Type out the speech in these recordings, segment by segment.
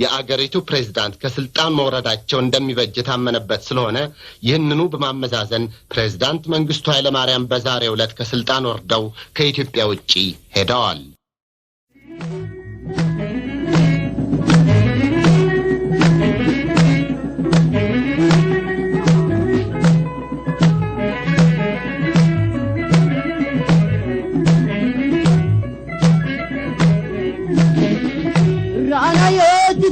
የአገሪቱ ፕሬዝዳንት ከስልጣን መውረዳቸው እንደሚበጅ ታመነበት ስለሆነ ይህንኑ በማመዛዘን ፕሬዝዳንት መንግስቱ ኃይለ ማርያም በዛሬው ዕለት ከስልጣን ወርደው ከኢትዮጵያ ውጪ ሄደዋል።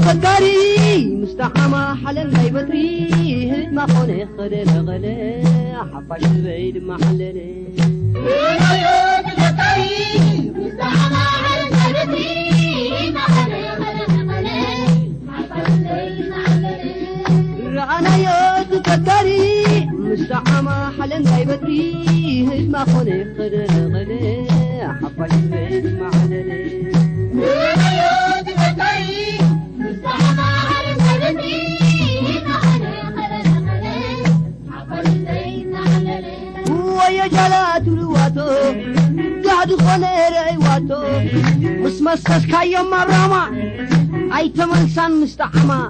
فكري مستحمى حلل هاي بطري هد ما خوني خدل غلي حفاش البعيد ما حللي رايوت فكري مستحمى حلل هاي بطري هد ما خوني خدل غلي حفاش البعيد ما حللي رايوت فكري مستحمى حلل هاي بطري هد ما خوني خدل غلي حفاش البعيد ما حللي رايوت فكري ويا جلات الواتو قاعد خلير ايواتو مسمسس كايوم مرامة اي تمنسان مستحمى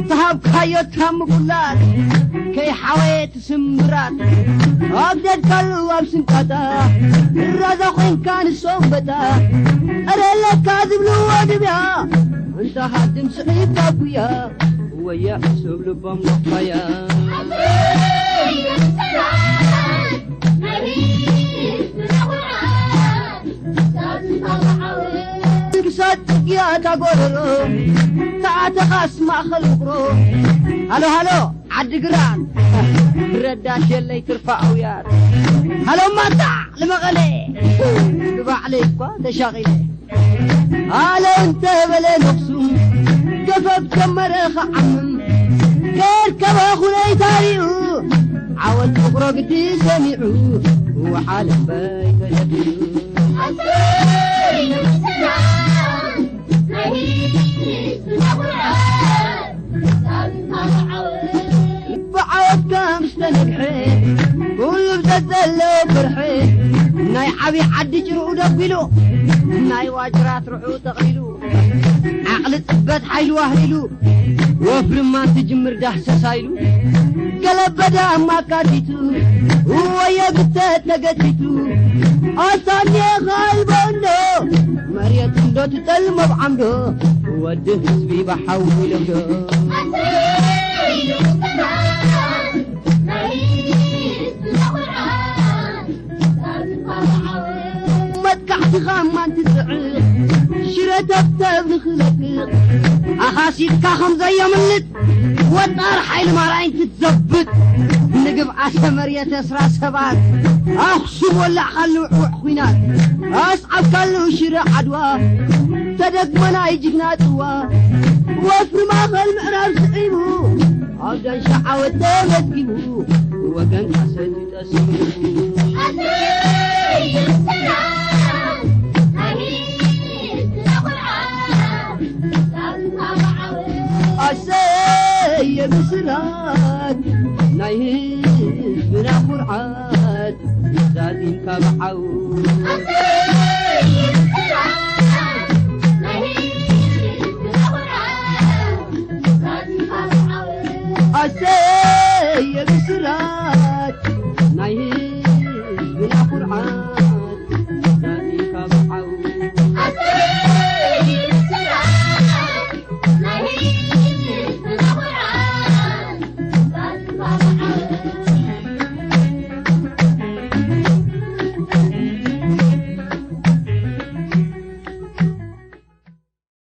تهاب كايو تهم قلات كي حويت سمرات اقدر كلو ابسنكاتا الرزاقين كان الصوبتا ارلا كاذب لو ادبيا انت هادم سعيد ابويا ويا حسب لبام لقايا صدق يا تقولو تعال اسمع خلقرو هلو هلو عد قران رداش يلي ترفعوا يا هلو مطع لمغلي تبع عليك تشاغلي هلو انت بلا نقصم كفف كمر خعمم كير كما خلي تاريو عاود تقرق دي سميعو وعالم بيت يبيو بعد كام استنقحي كل بتدلو فرحي ناي عبي حد جرو دبلو ناي واجرات روحو تغليلو عقل تبت حيلو اهليلو وفر ما تجمر دهسة سايلو قلب بدا ما كاتيتو ويا بتت نقتيتو أصاني غالباندو مريت اندو تتلم بعمدو وده حسبي بحولو مدكحت غامان تزعل شريت اكتب نخلق اخاسيك كاخم زي ملت وطار حيل ماراين تتزبط نقب عسى مريت اسرى سبات اخصب ولا خلو خوينات اصعب كلو شرع عدوا تدق منا يجينا توا وفر ما خل معراب سعيبو عودان شعا ودامت جيبو وقن حسد تسمو أسي بسرات نايهز بنا قرعات زادين كبحو أسي بسرات نايهز بنا قرعات زادين كبحو أسي